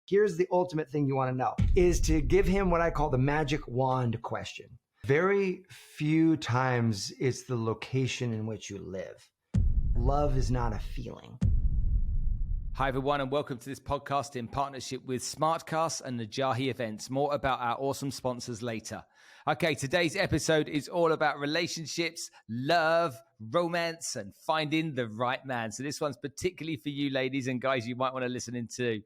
Here's the ultimate thing you want to know, is to give him what I call the magic wand question. Very few times it's the location in which you live. Love is not a feeling. Hi everyone, and welcome to this podcast in partnership with Smartcast and Najahi Events. More about our awesome sponsors later. Okay, today's episode is all about relationships, love, romance, and finding the right man. So this one's particularly for you ladies and guys you might want to listen into.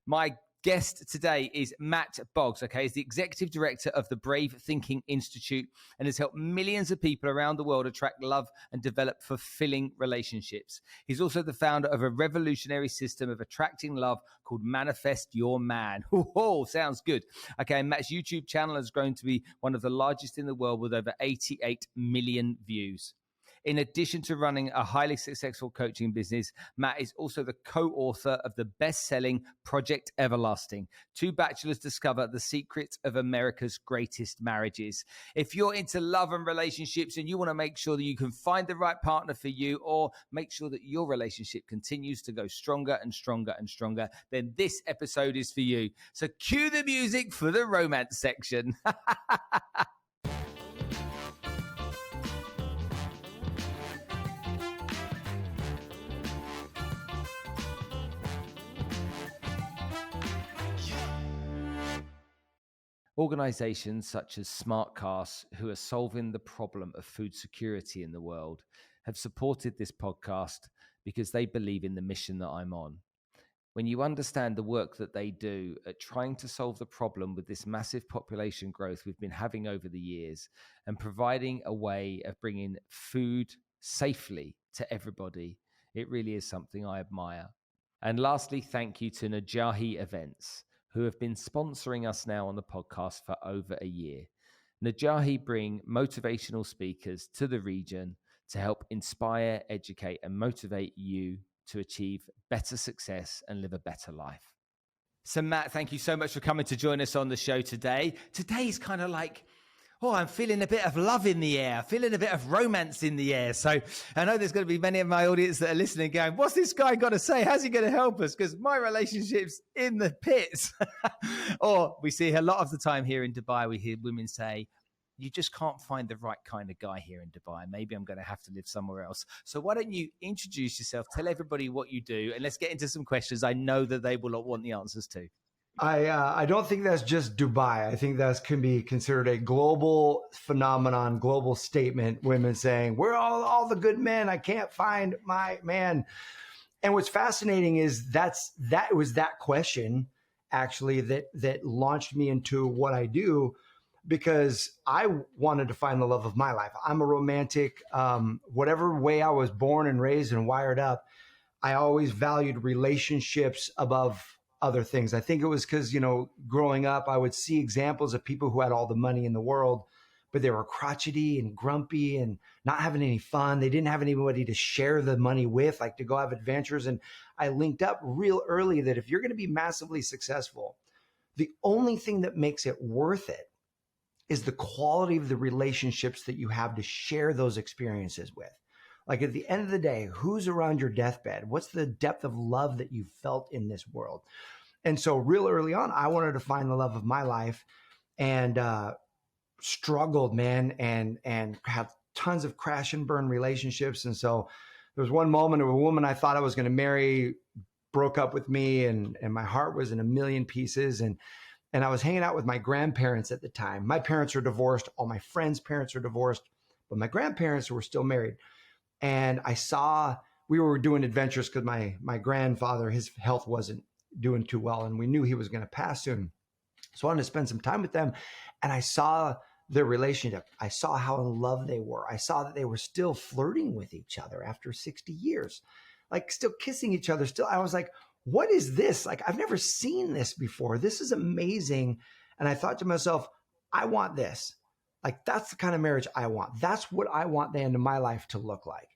My guest today is Matt Boggs, okay? He's the executive director of the Brave Thinking Institute and has helped millions of people around the world attract love and develop fulfilling relationships. He's also the founder of a revolutionary system of attracting love called Manifest Your Man. Oh, sounds good. Okay, and Matt's YouTube channel has grown to be one of the largest in the world with over 88 million views. In addition to running a highly successful coaching business, Matt is also the co-author of the best-selling Project Everlasting. Two bachelors discover the secrets of America's greatest marriages. If you're into love and relationships and you want to make sure that you can find the right partner for you or make sure that your relationship continues to go stronger and stronger and stronger, then this episode is for you. So cue the music for the romance section. Organizations such as Smartcast, who are solving the problem of food security in the world, have supported this podcast because they believe in the mission that I'm on. When you understand the work that they do at trying to solve the problem with this massive population growth we've been having over the years and providing a way of bringing food safely to everybody, it really is something I admire. And lastly, thank you to Najahi Events, who have been sponsoring us now on the podcast for over a year. Najahi bring motivational speakers to the region to help inspire, educate, and motivate you to achieve better success and live a better life. So Matt, thank you so much for coming to join us on the show today. Today's kind of like, I'm feeling a bit of love in the air, feeling a bit of romance in the air. So I know there's going to be many of my audience that are listening going, what's this guy got to say? How's he going to help us? Because my relationship's in the pits. Or we see a lot of the time here in Dubai, we hear women say, you just can't find the right kind of guy here in Dubai. Maybe I'm going to have to live somewhere else. So why don't you introduce yourself, tell everybody what you do, and let's get into some questions I know that they will want the answers to. I don't think that's just Dubai. I think that can be considered a global phenomenon, global statement. Women saying, we're all the good men. I can't find my man. And what's fascinating is that was that question actually that launched me into what I do, because I wanted to find the love of my life. I'm a romantic, whatever way I was born and raised and wired up, I always valued relationships above other things. I think it was because, growing up, I would see examples of people who had all the money in the world, but they were crotchety and grumpy and not having any fun. They didn't have anybody to share the money with, like to go have adventures. And I linked up real early that if you're going to be massively successful, the only thing that makes it worth it is the quality of the relationships that you have to share those experiences with. Like at the end of the day, who's around your deathbed? What's the depth of love that you felt in this world? And so real early on, I wanted to find the love of my life and struggled, man, and had tons of crash and burn relationships. And so there was one moment of a woman I thought I was going to marry, broke up with me, and my heart was in a million pieces. And I was hanging out with my grandparents at the time. My parents are divorced. All my friends' parents are divorced, but my grandparents were still married. And I saw, we were doing adventures because my grandfather, his health wasn't doing too well, and we knew he was going to pass soon. So I wanted to spend some time with them. And I saw their relationship. I saw how in love they were. I saw that they were still flirting with each other after 60 years, like still kissing each other. Still, I was like, what is this? Like, I've never seen this before. This is amazing. And I thought to myself, I want this. Like, that's the kind of marriage I want. That's what I want the end of my life to look like.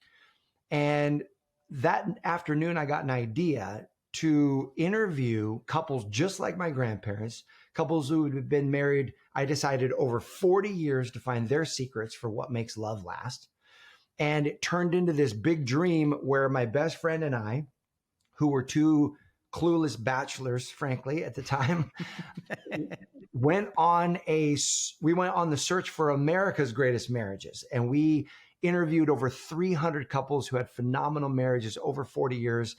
And that afternoon, I got an idea to interview couples just like my grandparents, couples who had been married, I decided, over 40 years to find their secrets for what makes love last. And it turned into this big dream where my best friend and I, who were two clueless bachelors, frankly, at the time, went on the search for America's greatest marriages. And we interviewed over 300 couples who had phenomenal marriages over 40 years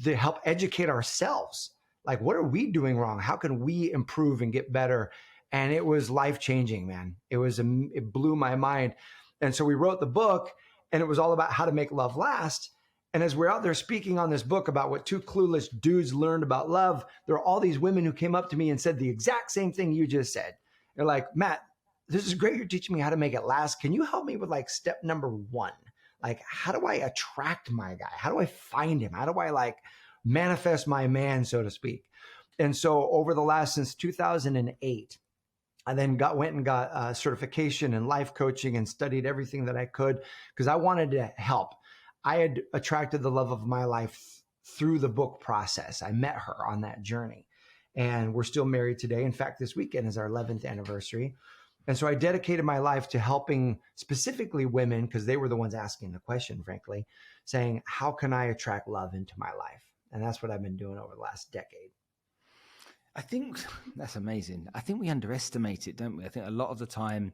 to help educate ourselves. Like, what are we doing wrong? How can we improve and get better? And it was life-changing, man. It blew my mind. And so we wrote the book, and it was all about how to make love last. And as we're out there speaking on this book about what two clueless dudes learned about love, there are all these women who came up to me and said the exact same thing you just said. They're like, Matt, this is great. You're teaching me how to make it last. Can you help me with like step number 1? Like, how do I attract my guy? How do I find him? How do I like manifest my man, so to speak? And so over the last, since 2008, I then went and got a certification in life coaching and studied everything that I could because I wanted to help. I had attracted the love of my life through the book process. I met her on that journey, and we're still married today. In fact, this weekend is our 11th anniversary. And so I dedicated my life to helping specifically women, because they were the ones asking the question, frankly, saying, how can I attract love into my life? And that's what I've been doing over the last decade. I think that's amazing. I think we underestimate it, don't we? I think a lot of the time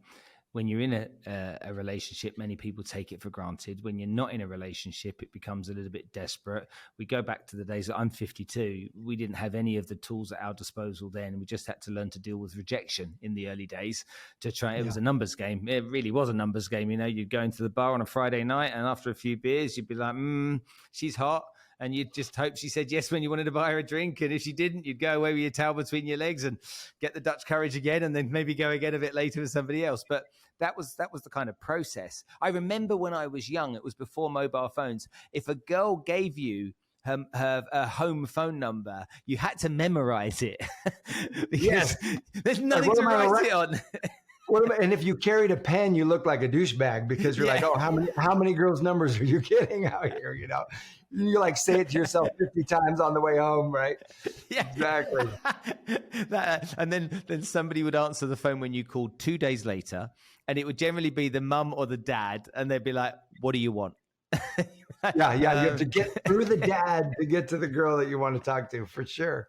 when you're in a relationship, many people take it for granted. When you're not in a relationship, it becomes a little bit desperate. We go back to the days that I'm 52. We didn't have any of the tools at our disposal then. We just had to learn to deal with rejection in the early days to try. It was a numbers game. It really was a numbers game. You know, you'd go into the bar on a Friday night, and after a few beers, you'd be like, she's hot. And you'd just hope she said yes when you wanted to buy her a drink. And if she didn't, you'd go away with your towel between your legs and get the Dutch courage again, and then maybe go again a bit later with somebody else. But that was the kind of process. I remember when I was young, it was before mobile phones. If a girl gave you her home phone number, you had to memorize it because there's nothing to write it on. And if you carried a pen, you looked like a douchebag because you're like, oh, how many girls' numbers are you getting out here? You know, you like say it to yourself 50 times on the way home, right? Yeah, exactly. And then somebody would answer the phone when you called 2 days later, and it would generally be the mum or the dad, and they'd be like, "What do you want?" Yeah. You have to get through the dad to get to the girl that you want to talk to, for sure.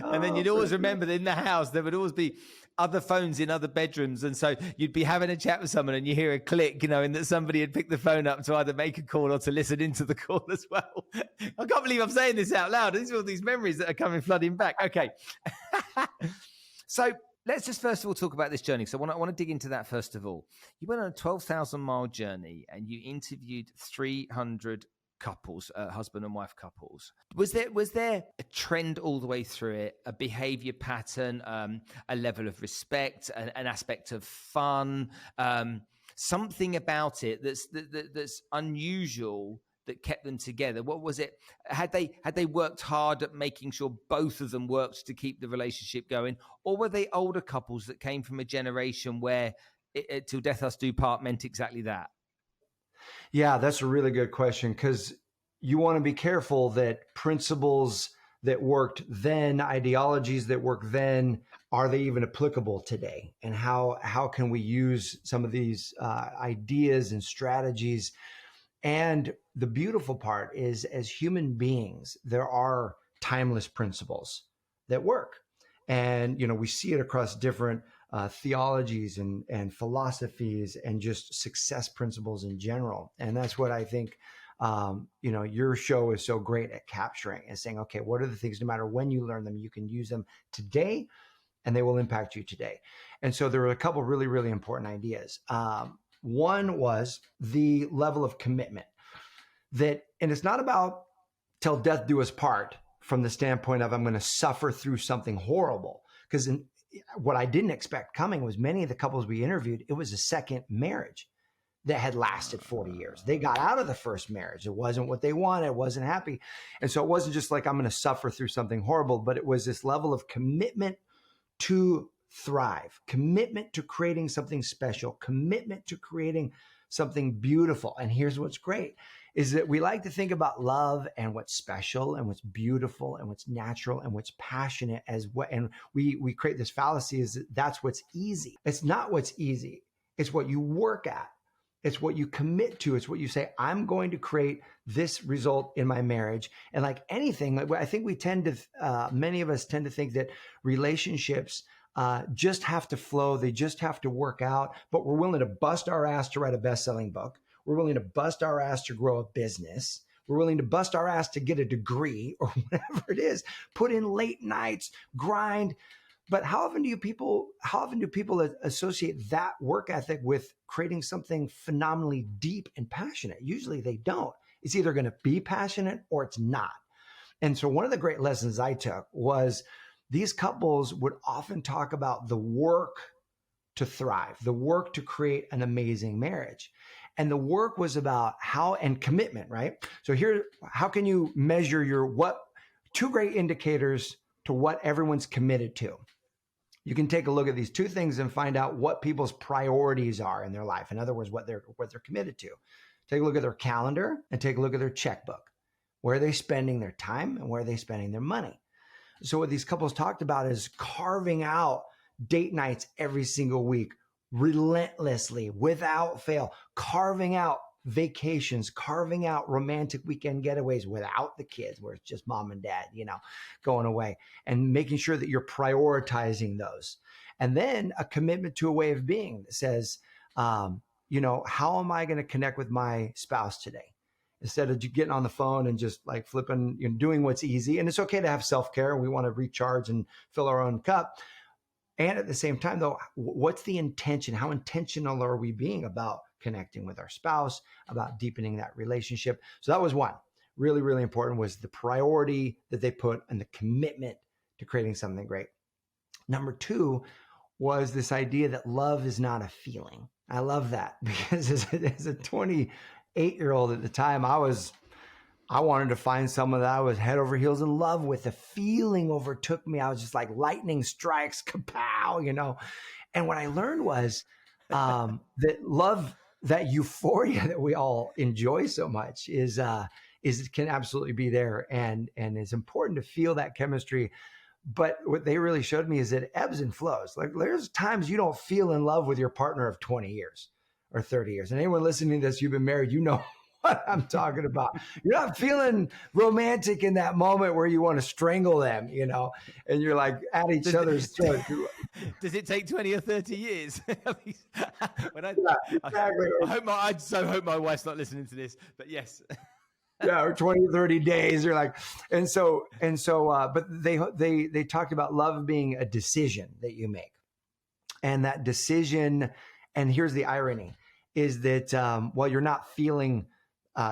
And then you'd always remember that in the house there would always be other phones in other bedrooms, and so you'd be having a chat with someone and you hear a click, you know, and that somebody had picked the phone up to either make a call or to listen into the call as well. I can't believe I'm saying this out loud. These are all these memories that are coming flooding back. Okay. So let's just first of all talk about this journey. So I want to dig into that first of all. You went on a 12,000-mile journey and you interviewed 300 couples, husband and wife couples. Was there a trend all the way through it, a behavior pattern, a level of respect, an aspect of fun, something about it that's unusual that kept them together? What was it? Had they worked hard at making sure both of them worked to keep the relationship going, or were they older couples that came from a generation where till death us do part meant exactly that? Yeah, that's a really good question, because you want to be careful that principles that worked then, ideologies that worked then, are they even applicable today? And how can we use some of these ideas and strategies? And the beautiful part is, as human beings, there are timeless principles that work. And, you know, we see it across different theologies and philosophies and just success principles in general. And that's what I think, you know, your show is so great at capturing, and saying, okay, what are the things, no matter when you learn them, you can use them today and they will impact you today. And so there were a couple of really, really important ideas. One was the level of commitment and it's not about till death do us part from the standpoint of I'm going to suffer through something horrible. Because what I didn't expect coming was many of the couples we interviewed, it was a second marriage that had lasted 40 years. They got out of the first marriage. It wasn't what they wanted. It wasn't happy. And so it wasn't just like I'm going to suffer through something horrible, but it was this level of commitment to thrive, commitment to creating something special, commitment to creating something beautiful. And here's what's great is that we like to think about love and what's special and what's beautiful and what's natural and what's passionate as what, and we create this fallacy is that that's what's easy. It's not what's easy. It's what you work at. It's what you commit to. It's what you say, I'm going to create this result in my marriage. And like anything, I think we tend to, many of us tend to think that relationships just have to flow. They just have to work out, but we're willing to bust our ass to write a best-selling book. We're willing to bust our ass to grow a business. We're willing to bust our ass to get a degree or whatever it is, put in late nights, grind. But how often do people associate that work ethic with creating something phenomenally deep and passionate? Usually they don't. It's either going to be passionate or it's not. And so one of the great lessons I took was these couples would often talk about the work to thrive, the work to create an amazing marriage. And the work was about how, and commitment, right? So here, how can you measure two great indicators to what everyone's committed to? You can take a look at these two things and find out what people's priorities are in their life. In other words, what they're committed to. Take a look at their calendar and take a look at their checkbook. Where are they spending their time and where are they spending their money? So what these couples talked about is carving out date nights every single week, relentlessly, without fail, carving out vacations, carving out romantic weekend getaways without the kids, where it's just mom and dad, going away, and making sure that you're prioritizing those. And then a commitment to a way of being that says, how am I going to connect with my spouse today? Instead of getting on the phone and just like flipping, doing what's easy. And it's okay to have self-care. We want to recharge and fill our own cup. And at the same time, though, what's the intention? How intentional are we being about connecting with our spouse, about deepening that relationship? So that was one. Really, really important was the priority that they put and the commitment to creating something great. Number two was this idea that love is not a feeling. I love that because as a 28-year-old at the time, I wanted to find someone that I was head over heels in love with. The feeling overtook me. I was just like lightning strikes, kapow, And what I learned was that love, that euphoria that we all enjoy so much can absolutely be there. And it's important to feel that chemistry. But what they really showed me is that it ebbs and flows. Like there's times you don't feel in love with your partner of 20 years or 30 years. And anyone listening to this, you've been married, what I'm talking about. You're not feeling romantic in that moment where you want to strangle them, and you're like at each other's throats. Does it take 20 or 30 years? Exactly. I so hope my wife's not listening to this, but yes. Yeah, or 20 or 30 days. You're like, but they talked about love being a decision that you make. And that decision, and here's the irony, is that while you're not feeling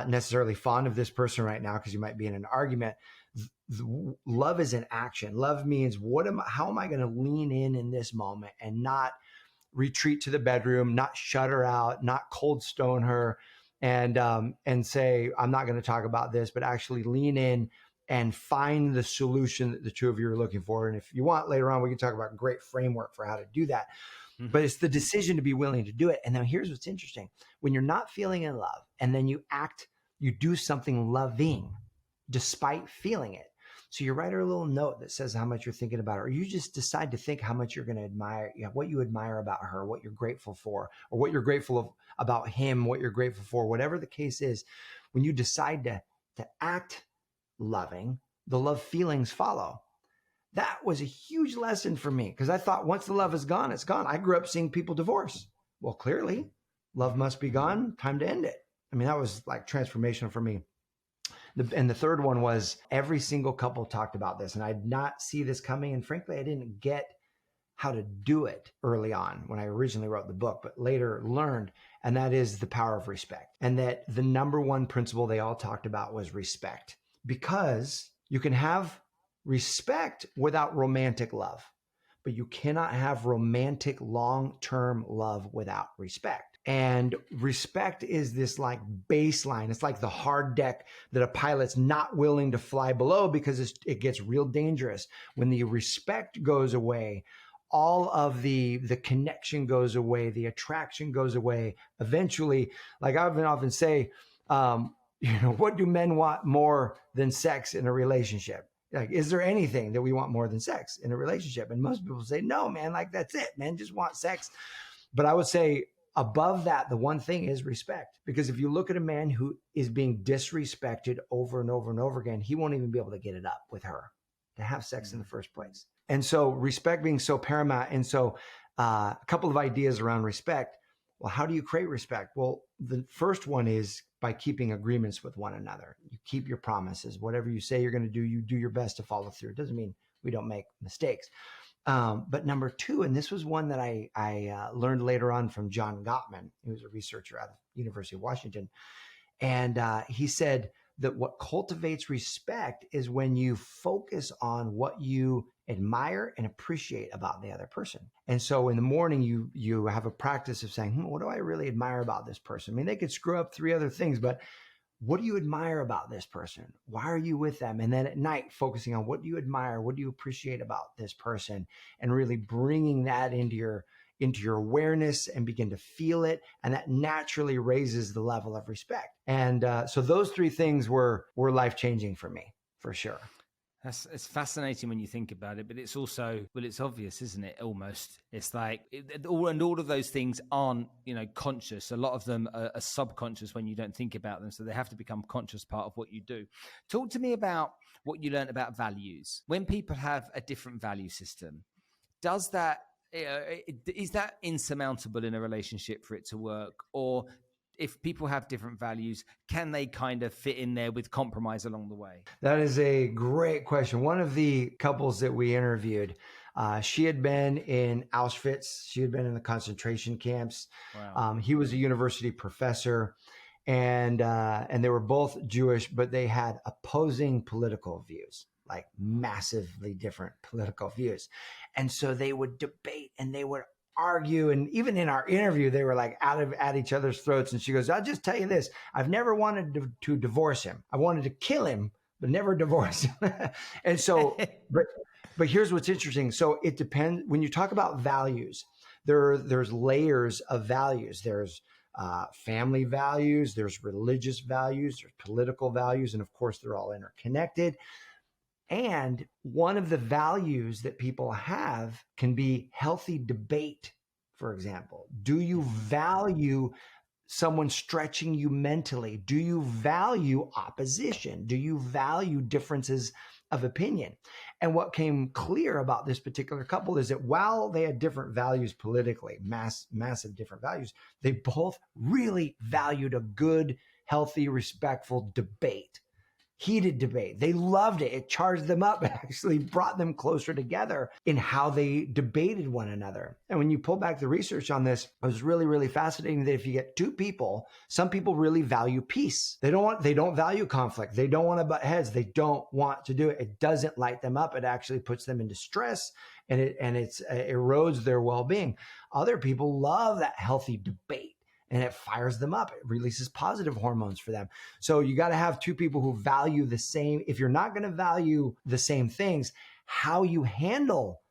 necessarily fond of this person right now because you might be in an argument, love is an action. Love means how am I going to lean in this moment and not retreat to the bedroom, not shut her out, not cold stone her, and say I'm not going to talk about this, but actually lean in and find the solution that the two of you are looking for. And if you want later on, we can talk about a great framework for how to do that. Mm-hmm. But it's the decision to be willing to do it. And now here's what's interesting. When you're not feeling in love and then you do something loving despite feeling it. So you write her a little note that says how much you're thinking about her, or you just decide to think how much you're going to admire, what you admire about her, what you're grateful for, or what you're grateful about him, what you're grateful for, whatever the case is. When you decide to act loving, the love feelings follow. That was a huge lesson for me because I thought once the love is gone, it's gone. I grew up seeing people divorce. Well, clearly, love must be gone. Time to end it. I mean, that was like transformational for me. And the third one was every single couple talked about this, and I did not see this coming. And frankly, I didn't get how to do it early on when I originally wrote the book, but later learned, and that is the power of respect. And that the number one principle they all talked about was respect, because you can have respect without romantic love, but you cannot have romantic long-term love without respect. And respect is this like baseline. It's like the hard deck that a pilot's not willing to fly below because it gets real dangerous. When the respect goes away, all of the connection goes away, the attraction goes away. Eventually, like I've often say, what do men want more than sex in a relationship? Like, is there anything that we want more than sex in a relationship? And most people say, no, man, like that's it, man, just want sex. But I would say above that, the one thing is respect. Because if you look at a man who is being disrespected over and over and over again, he won't even be able to get it up with her to have sex in the first place. And so respect being so paramount. And so a couple of ideas around respect. Well, how do you create respect? Well, the first one is by keeping agreements with one another. You keep your promises. Whatever you say you're going to do, you do your best to follow through. It doesn't mean we don't make mistakes. But number two, and this was one that I learned later on from John Gottman, who was a researcher out of the University of Washington. And he said that what cultivates respect is when you focus on what you admire and appreciate about the other person. And so in the morning, you have a practice of saying, what do I really admire about this person? I mean, they could screw up 3 other things, but what do you admire about this person? Why are you with them? And then at night, focusing on what do you admire? What do you appreciate about this person? And really bringing that into your awareness and begin to feel it. And that naturally raises the level of respect. And so those 3 things were life-changing for me, for sure. It's fascinating when you think about it, but it's also, well, it's obvious, isn't it? Almost. It's like, all of those things aren't, conscious. A lot of them are subconscious when you don't think about them. So they have to become conscious part of what you do. Talk to me about what you learned about values. When people have a different value system, is that insurmountable in a relationship for it to work? Or if people have different values, can they kind of fit in there with compromise along the way? That is a great question. One of the couples that we interviewed, she had been in Auschwitz. She had been in the concentration camps. Wow. He was a university professor, and they were both Jewish, but they had opposing political views, like massively different political views. And so they would debate and they would argue. And even in our interview, they were like at each other's throats. And she goes, I'll just tell you this. I've never wanted to divorce him. I wanted to kill him, but never divorce him. And so, but here's what's interesting. So it depends. When you talk about values, there's layers of values. There's family values, there's religious values, there's political values. And of course, they're all interconnected. And one of the values that people have can be healthy debate, for example. Do you value someone stretching you mentally? Do you value opposition? Do you value differences of opinion? And what came clear about this particular couple is that while they had different values politically, massive different values, they both really valued a good, healthy, respectful debate. Heated debate. They loved it. It charged them up. It actually brought them closer together in how they debated one another. And when you pull back the research on this, it was really, really fascinating that if you get 2 people, some people really value peace. They don't value conflict. They don't want to butt heads. They don't want to do it. It doesn't light them up. It actually puts them into stress and it erodes their well-being. Other people love that healthy debate. And it fires them up. It releases positive hormones for them. So you got to have 2 people who value the same. If you're not going to value the same things, how you handle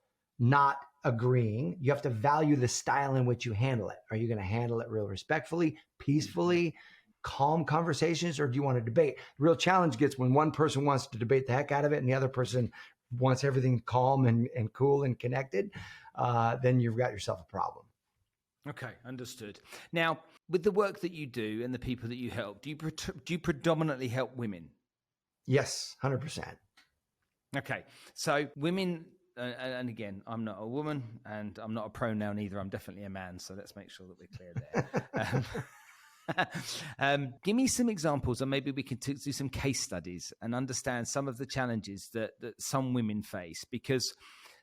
not agreeing, you have to value the style in which you handle it. Are you going to handle it real respectfully, peacefully, calm conversations, or do you want to debate? The real challenge gets when one person wants to debate the heck out of it and the other person wants everything calm and cool and connected. Then you've got yourself a problem. Okay, understood. Now, with the work that you do and the people that you help, do you predominantly help women? Yes, 100%. Okay, so women, and again, I'm not a woman and I'm not a pronoun either. I'm definitely a man, so let's make sure that we're clear there. Give me some examples, and maybe we can do some case studies and understand some of the challenges that some women face, because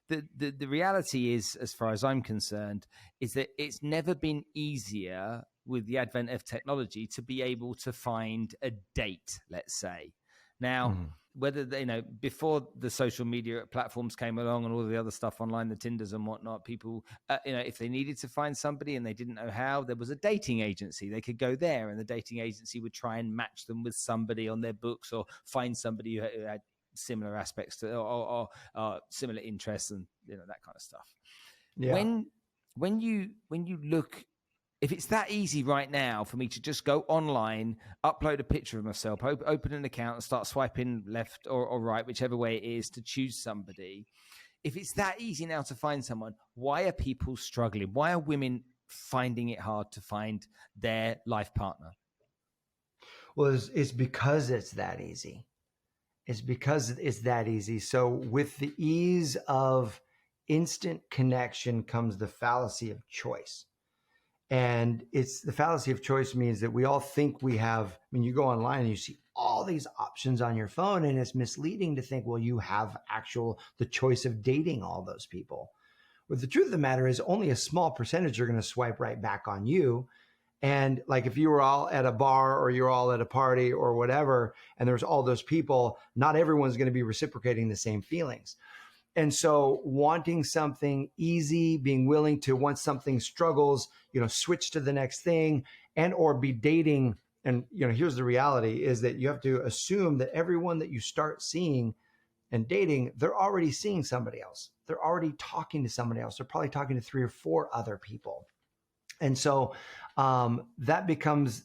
the reality is, as far as I'm concerned, is that it's never been easier with the advent of technology to be able to find a date, let's say. Now, whether before the social media platforms came along and all the other stuff online, the Tinders and whatnot, people, if they needed to find somebody and they didn't know how, there was a dating agency. They could go there, and the dating agency would try and match them with somebody on their books, or find somebody who had similar aspects to or similar interests and that kind of stuff. Yeah. When you look, if it's that easy right now for me to just go online, upload a picture of myself, open an account and start swiping left or right, whichever way it is, to choose somebody. If it's that easy now to find someone, why are people struggling? Why are women finding it hard to find their life partner? Well, it's because it's that easy. It's because it's that easy. So with the ease of instant connection comes the fallacy of choice. And it's the fallacy of choice means that we all think we have, you go online and you see all these options on your phone, and it's misleading to think, well, you have the choice of dating all those people. But the truth of the matter is only a small percentage are going to swipe right back on you. And like if you were all at a bar or you're all at a party or whatever, and there's all those people, not everyone's going to be reciprocating the same feelings. And so wanting something easy, being willing to, once something struggles, switch to the next thing, and or be dating. And, here's the reality is that you have to assume that everyone that you start seeing and dating, they're already seeing somebody else. They're already talking to somebody else. They're probably talking to 3 or 4 other people. And so that becomes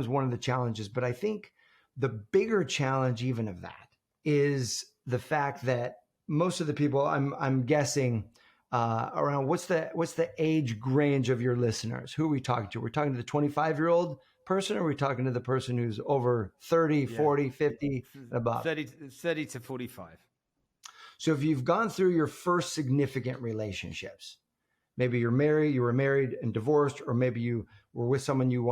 one of the challenges. But I think the bigger challenge even of that is the fact that most of the people, I'm guessing around, what's the age range of your listeners? Who are we talking to? We're talking to the 25-year-old person, or are we talking to the person who's over 30, 40, 50 and above? 30 to 45. So if you've gone through your first significant relationships, maybe you were married and divorced, or maybe you were with someone you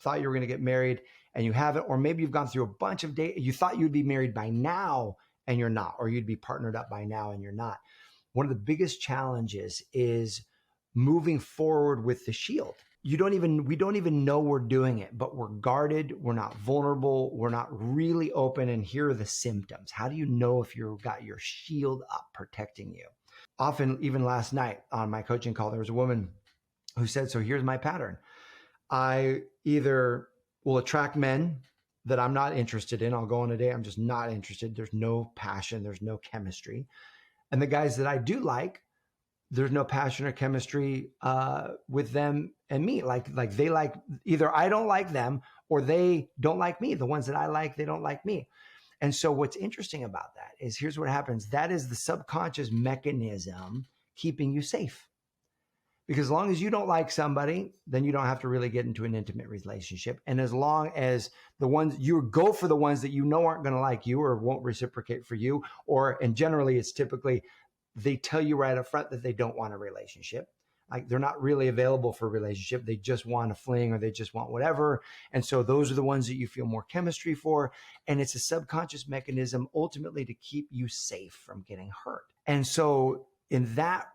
thought you were going to get married and you haven't, or maybe you've gone through a bunch of dates. You thought you'd be married by now and you're not, or you'd be partnered up by now and you're not. One of the biggest challenges is moving forward with the shield. We don't even know we're doing it, but we're guarded. We're not vulnerable. We're not really open. And here are the symptoms. How do you know if you've got your shield up protecting you? Often, even last night on my coaching call, there was a woman who said, so here's my pattern. I either will attract men that I'm not interested in. I'll go on a date. I'm just not interested. There's no passion. There's no chemistry. And the guys that I do like, there's no passion or chemistry with them and me. Like they like, either I don't like them or they don't like me. The ones that I like, they don't like me. And so what's interesting about that is, here's what happens. That is the subconscious mechanism keeping you safe. Because as long as you don't like somebody, then you don't have to really get into an intimate relationship. And as long as you go for the ones that you know aren't going to like you or won't reciprocate for you, and generally it's typically, they tell you right up front that they don't want a relationship. Like they're not really available for a relationship. They just want a fling, or they just want whatever. And so those are the ones that you feel more chemistry for. And it's a subconscious mechanism ultimately to keep you safe from getting hurt. And so in that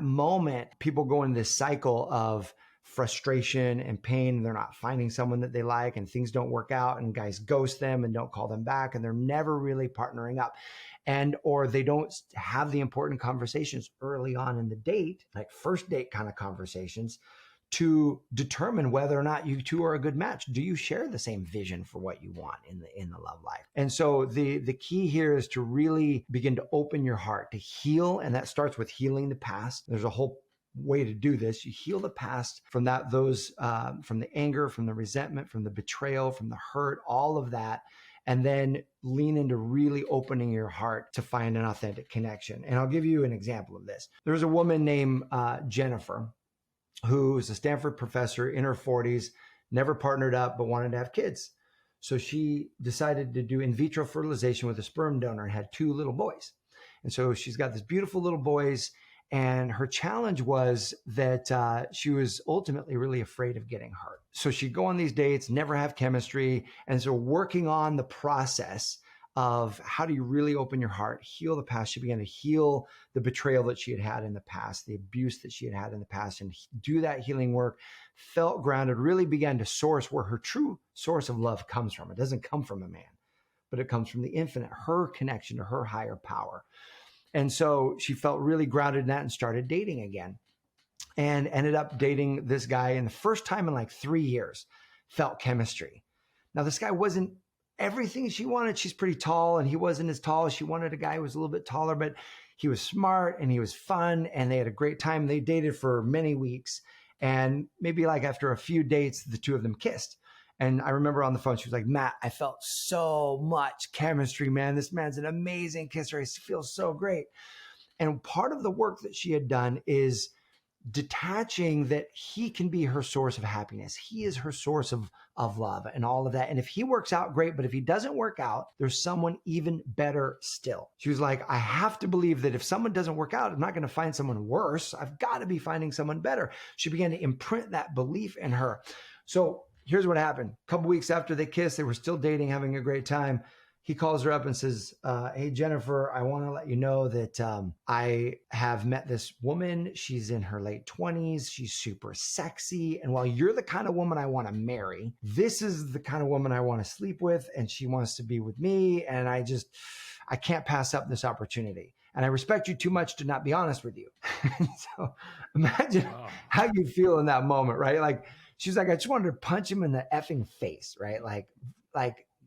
moment, people go into this cycle of frustration and pain. They're not finding someone that they like, and things don't work out, and guys ghost them and don't call them back, and they're never really partnering up. Or they don't have the important conversations early on in the date, like first date kind of conversations, to determine whether or not you two are a good match. Do you share the same vision for what you want in the love life? And so the key here is to really begin to open your heart, to heal. And that starts with healing the past. There's a whole way to do this. You heal the past from from the anger, from the resentment, from the betrayal, from the hurt, all of that. And then lean into really opening your heart to find an authentic connection. And I'll give you an example of this. There's a woman named Jennifer, who is a Stanford professor in her 40s, never partnered up, but wanted to have kids. So she decided to do in vitro fertilization with a sperm donor and had 2 little boys. And so she's got these beautiful little boys. And her challenge was that she was ultimately really afraid of getting hurt. So she'd go on these dates, never have chemistry. And so working on the process of how do you really open your heart, heal the past, she began to heal the betrayal that she had had in the past, the abuse that she had had in the past, and do that healing work, felt grounded, really began to source where her true source of love comes from. It doesn't come from a man, but it comes from the infinite, her connection to her higher power. And so she felt really grounded in that and started dating again, and ended up dating this guy. And the first time in like 3 years, felt chemistry. Now, this guy wasn't everything she wanted. She's pretty tall, and he wasn't as tall. She wanted a guy who was a little bit taller, but he was smart and he was fun, and they had a great time. They dated for many weeks, and maybe like after a few dates, the 2 of them kissed. And I remember on the phone, she was like, Matt, I felt so much chemistry, man. This man's an amazing kisser. I feel so great. And part of the work that she had done is detaching that he can be her source of happiness. He is her source of love and all of that. And if he works out, great. But if he doesn't work out, there's someone even better still. She was like, I have to believe that if someone doesn't work out, I'm not going to find someone worse. I've got to be finding someone better. She began to imprint that belief in her. So here's what happened. A couple weeks after they kissed, they were still dating, having a great time. He calls her up and says, hey, Jennifer, I want to let you know that I have met this woman. She's in her late 20s. She's super sexy. And while you're the kind of woman I want to marry, this is the kind of woman I want to sleep with. And she wants to be with me. And I can't pass up this opportunity. And I respect you too much to not be honest with you. So imagine how you feel in that moment, right? Like, she's like, I just wanted to punch him in the effing face, right? Like,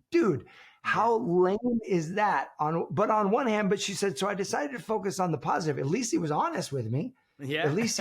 dude, how lame is that? But on one hand, but she said, so I decided to focus on the positive. At least he was honest with me. Yeah. At least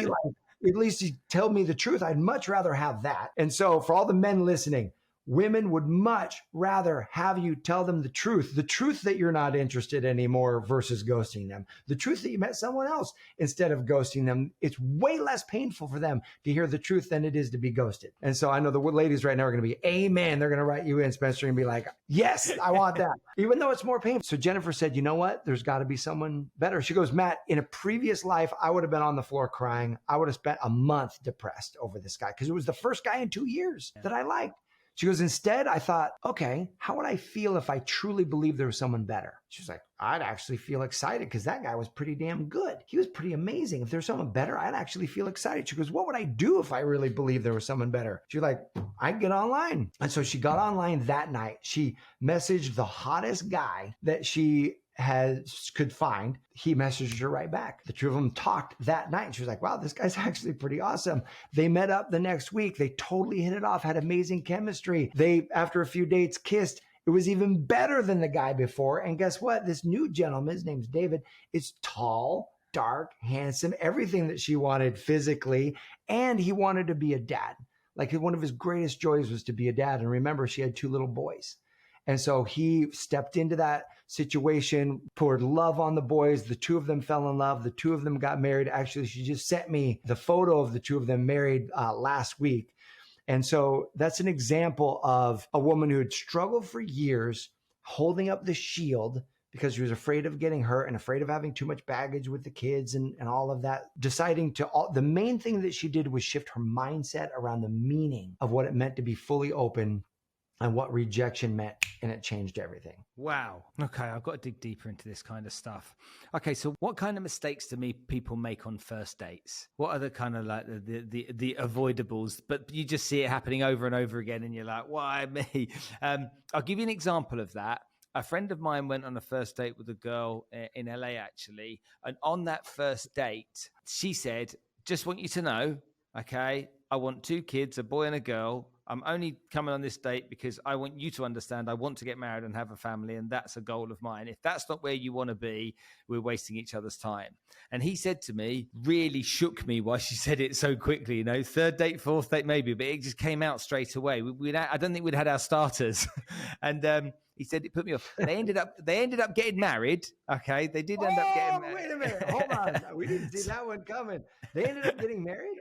he told me the truth. I'd much rather have that. And so for all the men listening, women would much rather have you tell them the truth that you're not interested anymore versus ghosting them, the truth that you met someone else instead of ghosting them. It's way less painful for them to hear the truth than it is to be ghosted. And so I know the ladies right now are going to be, amen. They're going to write you in, Spencer, and be like, yes, I want that, even though it's more painful. So Jennifer said, you know what? There's got to be someone better. She goes, Matt, in a previous life, I would have been on the floor crying. I would have spent a month depressed over this guy because it was the first guy in 2 years that I liked. She goes, instead, I thought, okay, how would I feel if I truly believed there was someone better? She was like, I'd actually feel excited because that guy was pretty damn good. He was pretty amazing. If there's someone better, I'd actually feel excited. She goes, what would I do if I really believed there was someone better? She was like, I'd get online. And so she got online that night. She messaged the hottest guy that she could find. He messaged her right back. The two of them talked that night. She was like, wow, this guy's actually pretty awesome. They met up the next week. They totally hit it off, had amazing chemistry. They, after a few dates, kissed. It was even better than the guy before. And guess what? This new gentleman, his name's David, is tall, dark, handsome, everything that she wanted physically. And he wanted to be a dad. Like, one of his greatest joys was to be a dad. And remember, she had 2 little boys. And so he stepped into that situation, poured love on the boys. The 2 of them fell in love. The 2 of them got married. Actually, she just sent me the photo of the 2 of them married last week. And so that's an example of a woman who had struggled for years, holding up the shield because she was afraid of getting hurt and afraid of having too much baggage with the kids and all of that, deciding the main thing that she did was shift her mindset around the meaning of what it meant to be fully open and what rejection meant, and it changed everything. Wow. Okay, I've got to dig deeper into this kind of stuff. Okay, so what kind of mistakes do people make on first dates? What are the kind of like the avoidables, but you just see it happening over and over again and you're like, why me? I'll give you an example of that. A friend of mine went on a first date with a girl in LA, actually. And on that first date, she said, just want you to know, okay, I want 2 kids, a boy and a girl. I'm only coming on this date because I want you to understand I want to get married and have a family, and that's a goal of mine. If that's not where you want to be, we're wasting each other's time. And he said to me, really shook me why she said it so quickly, 3rd date, 4th date maybe, but it just came out straight away. I don't think we'd had our starters. And he said it put me off. They ended up getting married. Okay, they did end up getting married. Wait a minute, hold on. We didn't see that one coming. They ended up getting married?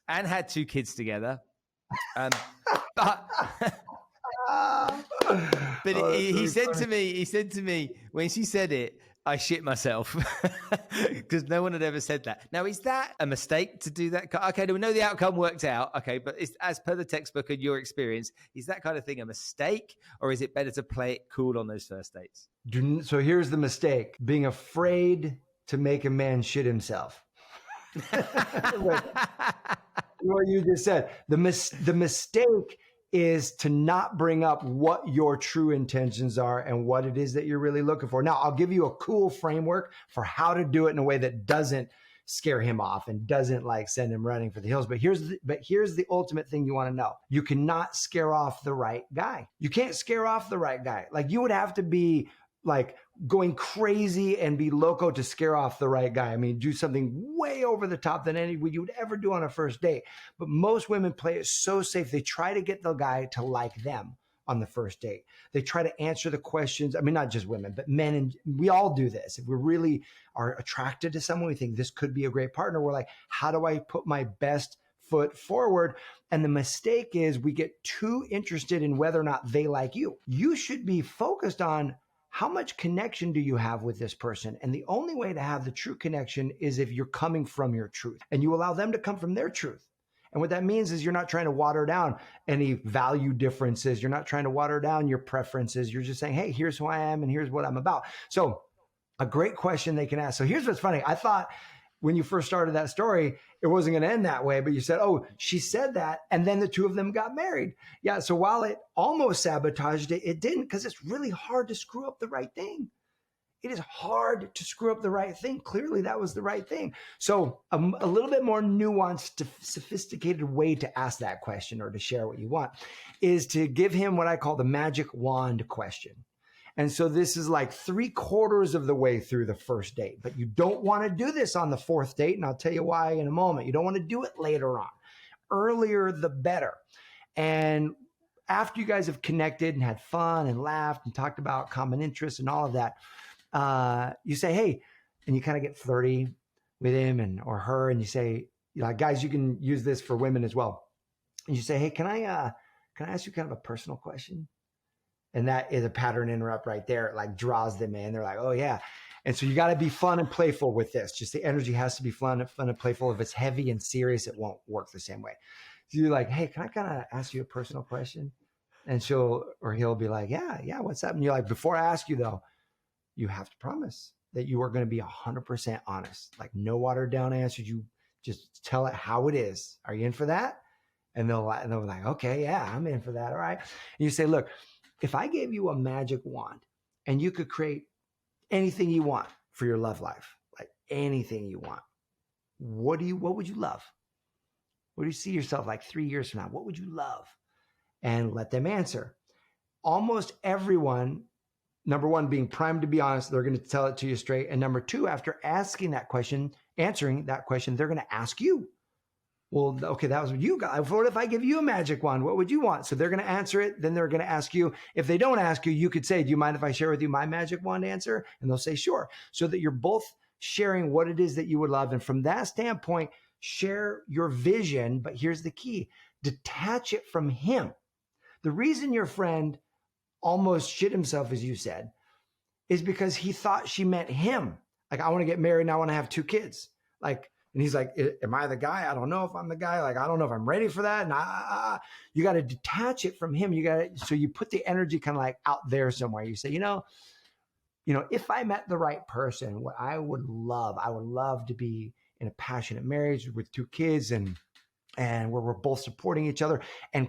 And had 2 kids together. He said to me when she said it, I shit myself because no one had ever said that. Now, is that a mistake to do that? Okay, we know the outcome worked out. Okay, but as per the textbook and your experience, is that kind of thing a mistake, or is it better to play it cool on those first dates? So here's the mistake: being afraid to make a man shit himself. What you just said. The mistake is to not bring up what your true intentions are and what it is that you're really looking for. Now, I'll give you a cool framework for how to do it in a way that doesn't scare him off and doesn't like send him running for the hills. But here's the ultimate thing you want to know. You cannot scare off the right guy. You can't scare off the right guy. Like, you would have to be like going crazy and be loco to scare off the right guy. I mean, do something way over the top than anyone you would ever do on a first date. But most women play it so safe. They try to get the guy to like them on the first date. They try to answer the questions. I mean, not just women, but men, and we all do this. If we really are attracted to someone, we think this could be a great partner. We're like, how do I put my best foot forward? And the mistake is we get too interested in whether or not they like you. You should be focused on how much connection do you have with this person? And the only way to have the true connection is if you're coming from your truth and you allow them to come from their truth. And what that means is you're not trying to water down any value differences. You're not trying to water down your preferences. You're just saying, hey, here's who I am and here's what I'm about. So a great question they can ask. So here's what's funny. I thought when you first started that story, it wasn't going to end that way, but you said, oh, she said that, and then the two of them got married. Yeah, so while it almost sabotaged it, it didn't, because it's really hard to screw up the right thing. It is hard to screw up the right thing. Clearly, that was the right thing. So a little bit more nuanced, sophisticated way to ask that question or to share what you want is to give him what I call the magic wand question. And so this is like 3/4 of the way through the first date, but you don't want to do this on the fourth date. And I'll tell you why in a moment. You don't want to do it later on. Earlier, the better. And after you guys have connected and had fun and laughed and talked about common interests and all of that, you say, hey, and you kind of get flirty with him and or her. And you say, guys, you can use this for women as well. And you say, hey, can I ask you kind of a personal question? And that is a pattern interrupt right there. It like draws them in. They're like, oh yeah. And so you got to be fun and playful with this. Just the energy has to be fun and playful. If it's heavy and serious, it won't work the same way. So you're like, hey, can I kind of ask you a personal question? And he'll be like, yeah, what's up? And you're like, before I ask you though, you have to promise that you are going to be 100% honest. Like no watered down answers. You just tell it how it is. Are you in for that? And they'll be like, okay, yeah, I'm in for that. All right. And you say, look, if I gave you a magic wand and you could create anything you want for your love life, like anything you want, what would you love? Where do you see yourself like 3 years from now? What would you love? And let them answer. Almost everyone, number one, being primed to be honest, they're going to tell it to you straight. And number two, after answering that question, they're going to ask you. Well, okay, that was what you got. What if I give you a magic wand? What would you want? So they're going to answer it. Then they're going to ask you. If they don't ask you, you could say, do you mind if I share with you my magic wand answer? And they'll say, sure. So that you're both sharing what it is that you would love. And from that standpoint, share your vision. But here's the key. Detach it from him. The reason your friend almost shit himself, as you said, is because he thought she meant him. Like, I want to get married and I want to have 2 kids. Like, and he's like, am I the guy? I don't know if I'm the guy. Like, I don't know if I'm ready for that. And you got to detach it from him. So you put the energy kind of like out there somewhere. You say, if I met the right person, what I would love to be in a passionate marriage with 2 kids and where we're both supporting each other and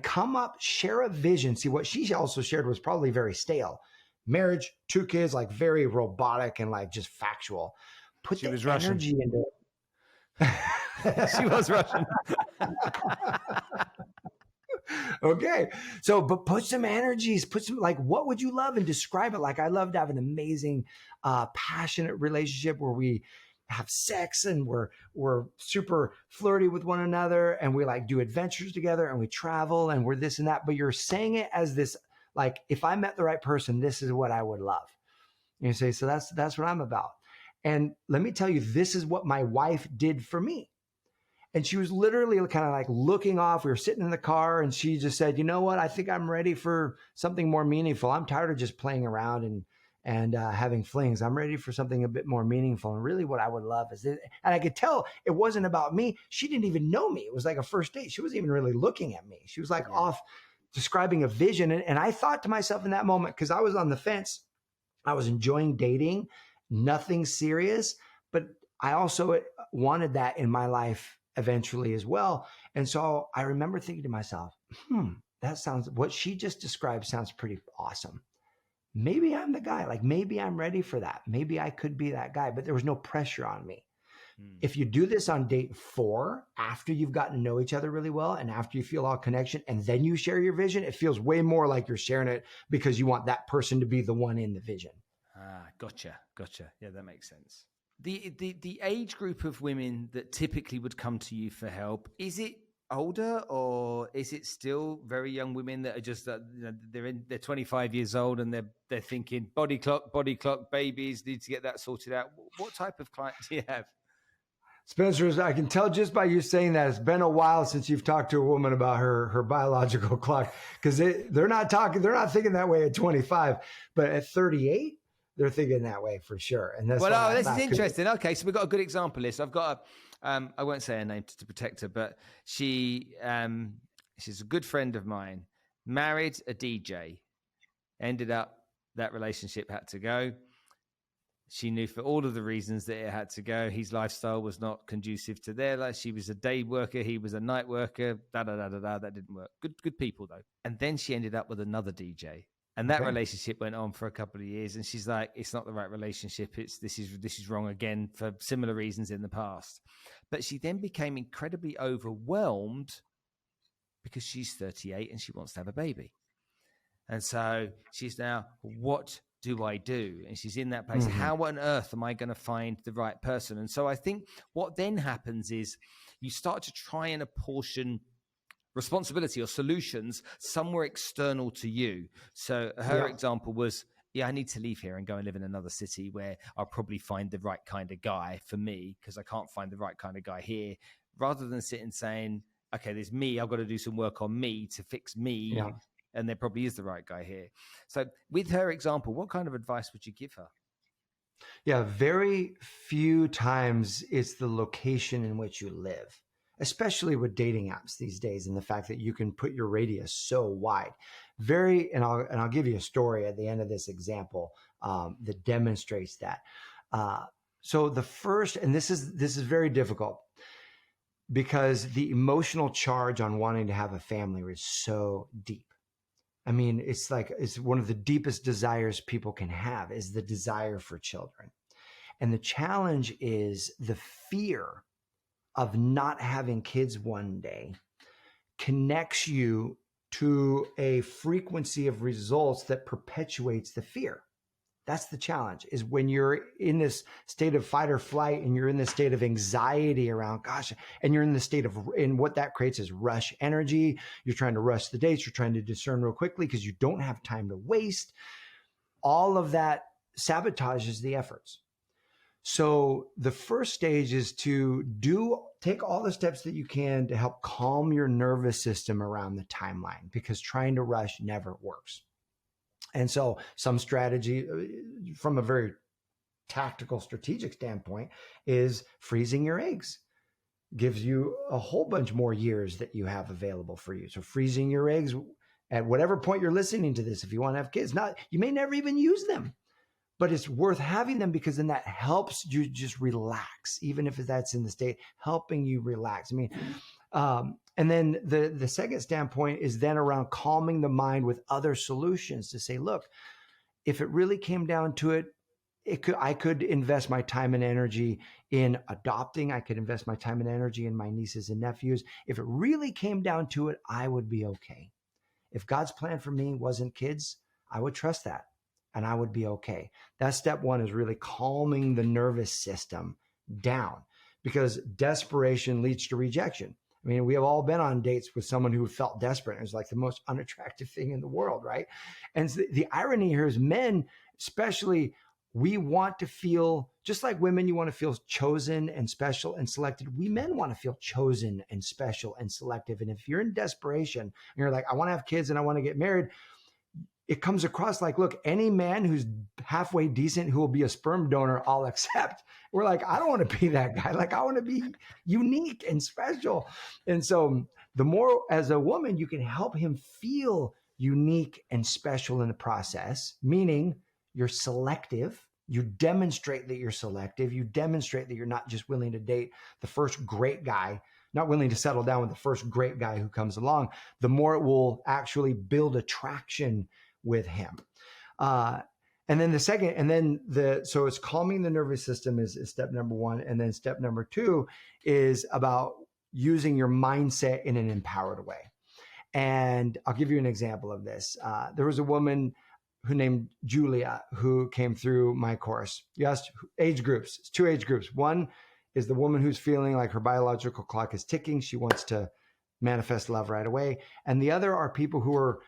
share a vision. See, what she also shared was probably very stale. Marriage, 2 kids, like very robotic and like just factual. Put the energy into it. She was Russian. Okay. So, but put some energies, like, what would you love and describe it? Like, I love to have an amazing, passionate relationship where we have sex and we're super flirty with one another and we like do adventures together and we travel and we're this and that. But you're saying it as this, like, if I met the right person, this is what I would love. And you say, so that's what I'm about. And let me tell you, this is what my wife did for me. And she was literally kind of like looking off. We were sitting in the car and she just said, you know what? I think I'm ready for something more meaningful. I'm tired of just playing around and having flings. I'm ready for something a bit more meaningful. And really what I would love is it. And I could tell it wasn't about me. She didn't even know me. It was like a first date. She wasn't even really looking at me. She was like off describing a vision. And I thought to myself in that moment, because I was on the fence, I was enjoying dating, nothing serious, but I also wanted that in my life eventually as well. And so I remember thinking to myself, what she just described sounds pretty awesome. Maybe I'm the guy. Like, maybe I'm ready for that. Maybe I could be that guy, but there was no pressure on me. If you do this on date 4, after you've gotten to know each other really well and after you feel all connection and then you share your vision, it feels way more like you're sharing it because you want that person to be the one in the vision. Gotcha. Yeah, that makes sense. The age group of women that typically would come to you for help, is it older, or is it still very young women that are just they're 25 years old and they're thinking body clock, babies, need to get that sorted out? What type of client do you have? Spencer, I can tell just by you saying that it's been a while since you've talked to a woman about her biological clock, because they're not thinking that way at 25, but at 38, they're thinking that way for sure. And that's this is interesting. Okay, so we've got a good example list. I've got I won't say her name to protect her, but she's a good friend of mine, married a DJ, ended up that relationship had to go. She knew for all of the reasons that it had to go. His lifestyle was not conducive to their life. She was a day worker. He was a night worker. That didn't work. Good people though. And then she ended up with another DJ. And that relationship went on for a couple of years. And she's like, it's not the right relationship. This is wrong again for similar reasons in the past. But she then became incredibly overwhelmed because she's 38 and she wants to have a baby. And so she's now, what do I do? And she's in that place. Mm-hmm. How on earth am I going to find the right person? And so I think what then happens is you start to try and apportion responsibility or solutions somewhere external to you. So her example was, I need to leave here and go and live in another city where I'll probably find the right kind of guy for me because I can't find the right kind of guy here, rather than sitting saying, okay, there's me, I've got to do some work on me to fix me. Yeah. And there probably is the right guy here. So with her example, what kind of advice would you give her? Yeah, very few times it's the location in which you live, especially with dating apps these days, and the fact that you can put your radius so wide. And I'll give you a story at the end of this example that demonstrates that. So the first, and this is very difficult because the emotional charge on wanting to have a family is so deep. I mean, it's one of the deepest desires people can have is the desire for children. And the challenge is the fear of not having kids one day connects you to a frequency of results that perpetuates the fear. That's the challenge, is when you're in this state of fight or flight and you're in this state of anxiety around, and you're in the state and what that creates is rush energy. You're trying to rush the dates. You're trying to discern real quickly because you don't have time to waste. All of that sabotages the efforts. So the first stage is to take all the steps that you can to help calm your nervous system around the timeline, because trying to rush never works. And so some strategy from a very tactical, strategic standpoint is freezing your eggs. Gives you a whole bunch more years that you have available for you. So freezing your eggs at whatever point you're listening to this, if you want to have kids, you may never even use them, but it's worth having them because then that helps you just relax, even if that's in the state, helping you relax. I mean, and then the second standpoint is then around calming the mind with other solutions to say, look, if it really came down to it, I could invest my time and energy in adopting. I could invest my time and energy in my nieces and nephews. If it really came down to it, I would be okay. If God's plan for me wasn't kids, I would trust that and I would be okay. That's step one, is really calming the nervous system down, because desperation leads to rejection. I mean, we have all been on dates with someone who felt desperate. It was like the most unattractive thing in the world, right? And the irony here is men, especially, we want to feel, just like women, you want to feel chosen and special and selected. We men want to feel chosen and special and selective. And if you're in desperation and you're like, I want to have kids and I want to get married, it comes across like, look, any man who's halfway decent who will be a sperm donor, I'll accept. We're like, I don't want to be that guy. Like, I want to be unique and special. And so the more, as a woman, you can help him feel unique and special in the process, meaning you're selective. You demonstrate that you're selective. You demonstrate that you're not just willing to date the first great guy, not willing to settle down with the first great guy who comes along. The more it will actually build attraction with him. And then so it's calming the nervous system is step number one. And then step number two is about using your mindset in an empowered way. And I'll give you an example of this. There was a woman who named Julia who came through my course. You asked age groups. It's 2 age groups. One is the woman who's feeling like her biological clock is ticking. She wants to manifest love right away. And the other are people who are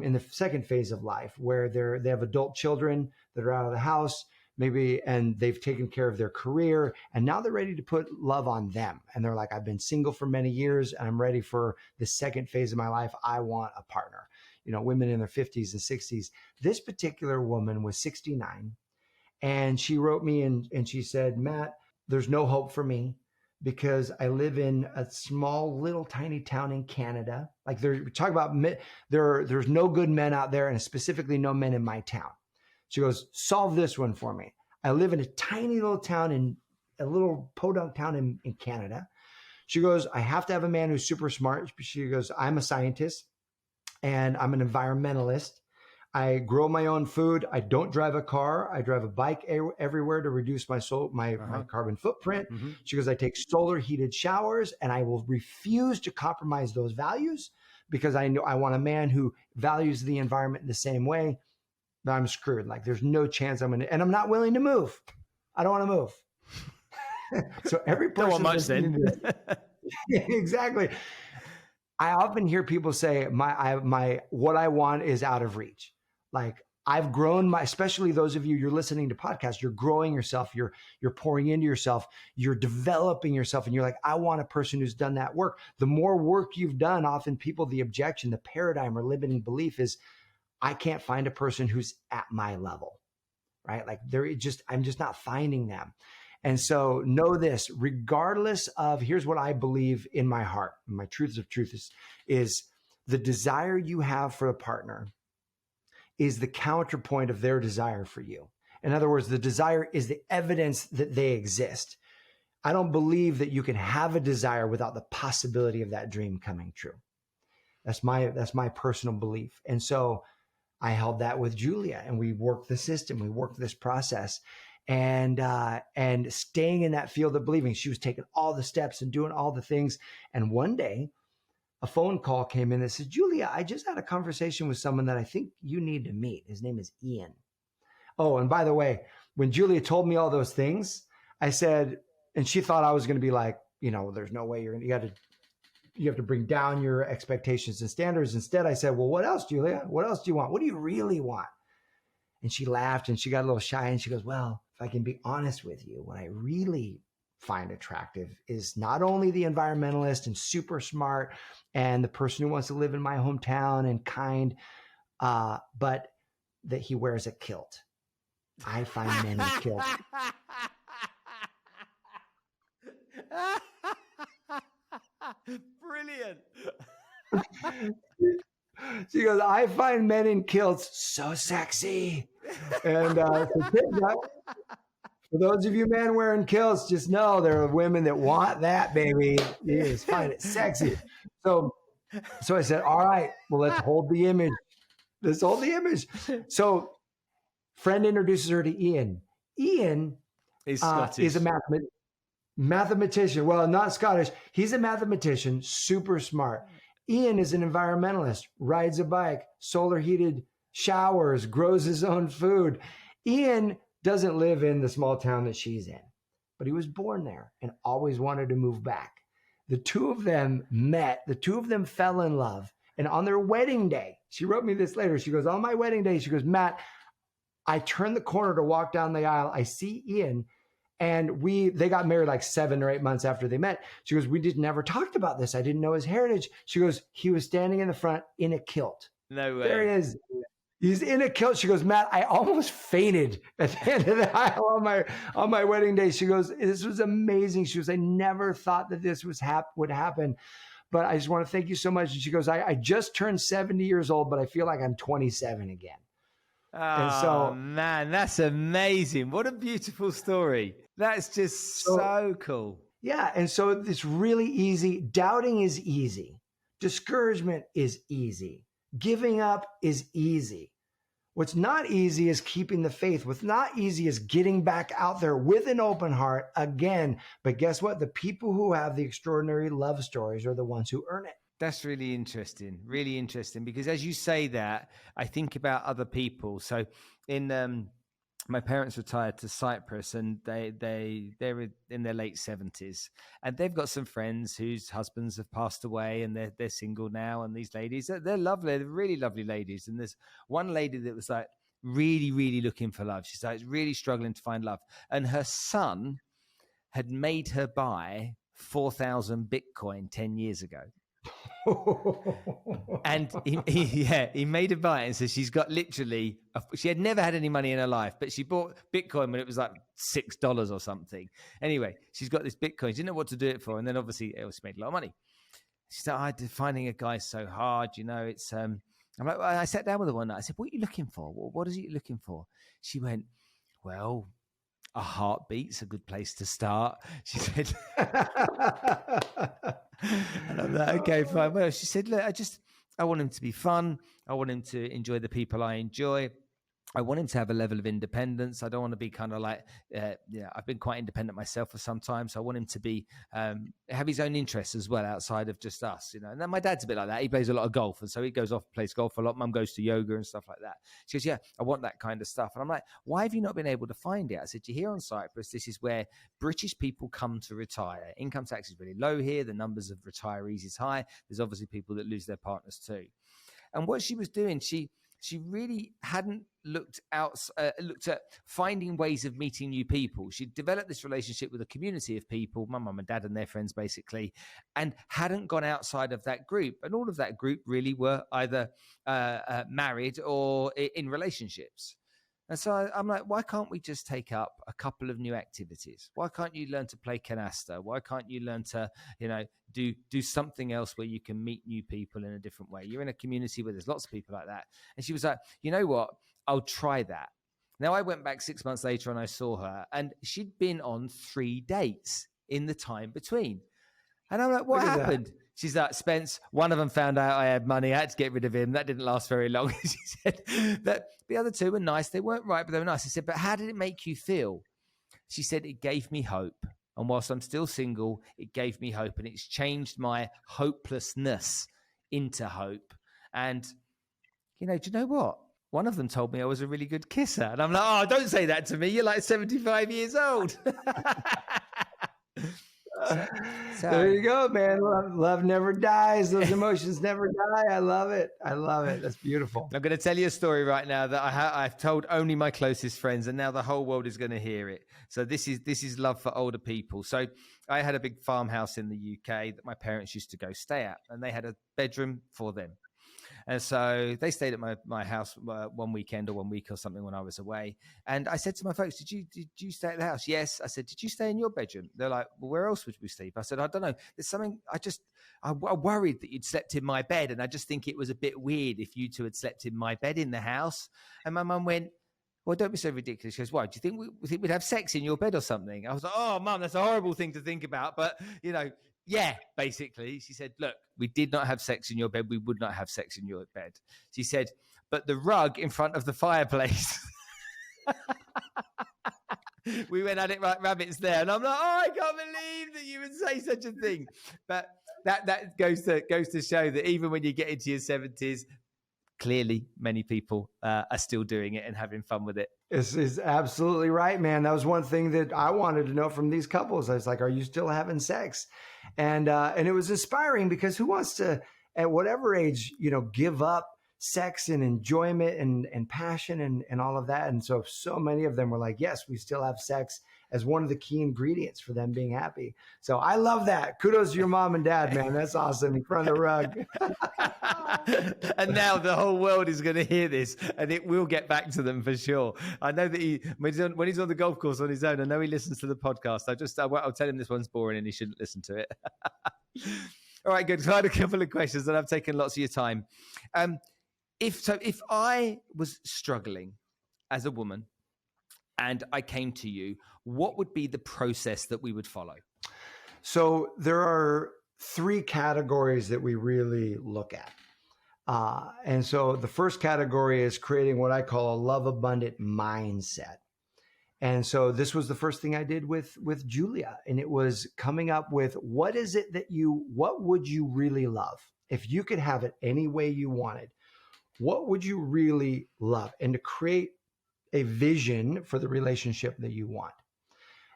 in the second phase of life where they have adult children that are out of the house, maybe, and they've taken care of their career. And now they're ready to put love on them. And they're like, I've been single for many years and I'm ready for the second phase of my life. I want a partner. Women in their 50s and 60s. This particular woman was 69. And she wrote me and she said, Matt, there's no hope for me because I live in a small, little, tiny town in Canada. Like we talk about, there's no good men out there, and specifically no men in my town. She goes, solve this one for me. I live in a tiny little town, in a little podunk town in Canada. She goes, I have to have a man who's super smart. She goes, I'm a scientist and I'm an environmentalist. I grow my own food. I don't drive a car. I drive a bike everywhere to reduce my carbon footprint. Mm-hmm. She goes, I take solar heated showers, and I will refuse to compromise those values because I know I want a man who values the environment in the same way. But I'm screwed. Like there's no chance and I'm not willing to move. I don't want to move. So every person. Don't want much then. Exactly. I often hear people say what I want is out of reach. Like I've grown especially those of you, you're listening to podcasts, you're growing yourself, you're pouring into yourself, you're developing yourself. And you're like, I want a person who's done that work. The more work you've done, often people, the objection, the paradigm or limiting belief is, I can't find a person who's at my level, right? Like I'm just not finding them. And so know this, regardless of, here's what I believe in my heart, my truths of truth is the desire you have for a partner is the counterpoint of their desire for you. In other words, the desire is the evidence that they exist. I don't believe that you can have a desire without the possibility of that dream coming true. That's my personal belief. And so I held that with Julia, and we worked the system, we worked this process. And staying in that field of believing, she was taking all the steps and doing all the things. And one day a phone call came in that said, Julia, I just had a conversation with someone that I think you need to meet. His name is Ian. Oh, and by the way, when Julia told me all those things, I said, and she thought I was going to be like, there's no way you have to bring down your expectations and standards. Instead, I said, well, what else, Julia? What else do you want? What do you really want? And she laughed and she got a little shy and she goes, well, if I can be honest with you, what I really find attractive is not only the environmentalist and super smart and the person who wants to live in my hometown and kind, but that he wears a kilt. I find men in kilts. Brilliant. She goes, I find men in kilts so sexy. And for those of you men wearing kilts, just know there are women that want that, baby. You just find it sexy. So I said, all right, well, let's hold the image. Let's hold the image. So friend introduces her to Ian. Ian is a mathematician. Well, not Scottish. He's a mathematician, super smart. Ian is an environmentalist, rides a bike, solar heated showers, grows his own food. Ian doesn't live in the small town that she's in, but he was born there and always wanted to move back. The two of them met, the two of them fell in love. And on their wedding day, she wrote me this later. She goes, on my wedding day, she goes, Matt, I turn the corner to walk down the aisle. I see Ian, and they got married like 7 or 8 months after they met. She goes, we never talked about this. I didn't know his heritage. She goes, he was standing in the front in a kilt. No way. There he is. He's in a kilt. She goes, Matt, I almost fainted at the end of the aisle on my wedding day. She goes, this was amazing. She goes, I never thought that this would happen, but I just want to thank you so much. And she goes, I just turned 70 years old, but I feel like I'm 27 again. Oh, and so, man, that's amazing. What a beautiful story. That's just so cool. Yeah. And so it's really easy. Doubting is easy. Discouragement is easy. Giving up is easy. What's not easy is keeping the faith. What's not easy is getting back out there with an open heart again. But guess what? The people who have the extraordinary love stories are the ones who earn it. That's really interesting, because as you say that, I think about other people. So in my parents retired to Cyprus, and they're in their late 70s, and they've got some friends whose husbands have passed away, and they're single now. And these ladies, they're lovely, they're really lovely ladies. And there's one lady that was like really, really looking for love. She's like really struggling to find love, and her son had made her buy 4,000 Bitcoin 10 years ago. And he made her buy it. And so she's got literally, she had never had any money in her life, but she bought Bitcoin when it was like $6 or something. Anyway, she's got this Bitcoin. She didn't know what to do it for. And then obviously it also made a lot of money. She said, finding a guy so hard, it's, I'm like, I sat down with her one night. I said, what are you looking for? What is it you're looking for? She went, well, a heartbeat's a good place to start, she said. And I'm like, okay, fine. Well, she said, look, I want him to be fun. I want him to enjoy the people I enjoy. I want him to have a level of independence. I don't want to be kind of like, I've been quite independent myself for some time. So I want him to be, have his own interests as well outside of just us, And then my dad's a bit like that. He plays a lot of golf. And so he goes off, plays golf a lot. Mum goes to yoga and stuff like that. She goes, yeah, I want that kind of stuff. And I'm like, why have you not been able to find it? I said, you're here on Cyprus. This is where British people come to retire. Income tax is really low here. The numbers of retirees is high. There's obviously people that lose their partners too. And what she was doing, she really hadn't looked at finding ways of meeting new people. She developed this relationship with a community of people, my mum and dad and their friends basically, and hadn't gone outside of that group. And all of that group really were either married or in relationships. And so I'm like, why can't we just take up a couple of new activities? Why can't you learn to play canasta? Why can't you learn to, do something else where you can meet new people in a different way? You're in a community where there's lots of people like that. And she was like, you know what? I'll try that. Now I went back 6 months later and I saw her, and she'd been on 3 dates in the time between. And I'm like, what happened? She's like, Spence, one of them found out I had money. I had to get rid of him. That didn't last very long. She said that the other two were nice. They weren't right, but they were nice. I said, but how did it make you feel? She said, it gave me hope. And whilst I'm still single, it gave me hope. And it's changed my hopelessness into hope. And, do you know what? One of them told me I was a really good kisser. And I'm like, oh, don't say that to me. You're like 75 years old. So, there you go, man. Love never dies. Those emotions never die. I love it. That's beautiful. I'm going to tell you a story right now that I've told only my closest friends, and now the whole world is going to hear it. So this is love for older people. So I had a big farmhouse in the UK that my parents used to go stay at, and they had a bedroom for them. And so they stayed at my house one weekend or 1 week or something when I was away. And I said to my folks, did you stay at the house? Yes. I said, did you stay in your bedroom? They're like, well, where else would we sleep? I said, I don't know. There's something, I worried that you'd slept in my bed. And I just think it was a bit weird if you two had slept in my bed in the house. And my mum went, well, don't be so ridiculous. She goes, why? Do you think we'd have sex in your bed or something? I was like, oh, Mum, that's a horrible thing to think about. But, yeah, basically. She said, look, we did not have sex in your bed. We would not have sex in your bed. She said, but the rug in front of the fireplace, we went at it like rabbits there. And I'm like, oh, I can't believe that you would say such a thing. But that goes to show that even when you get into your 70s, clearly many people are still doing it and having fun with it. This is absolutely right, man. That was one thing that I wanted to know from these couples. I was like, are you still having sex? And it was inspiring, because who wants to, at whatever age, give up sex and enjoyment and passion and all of that. And so many of them were like, yes, we still have sex as one of the key ingredients for them being happy. So I love that. Kudos to your mom and dad, man. That's awesome. In front of the rug. And now the whole world is going to hear this, and it will get back to them for sure. I know that when he's on the golf course on his own, I know he listens to the podcast. I'll tell him this one's boring and he shouldn't listen to it. All right, good. So I had a couple of questions, and I've taken lots of your time. If I was struggling as a woman and I came to you, what would be the process that we would follow? So there are 3 categories that we really look at. And so the first category is creating what I call a love abundant mindset. And so this was the first thing I did with Julia. And it was coming up with, what would you really love? If you could have it any way you wanted, what would you really love? And to create a vision for the relationship that you want.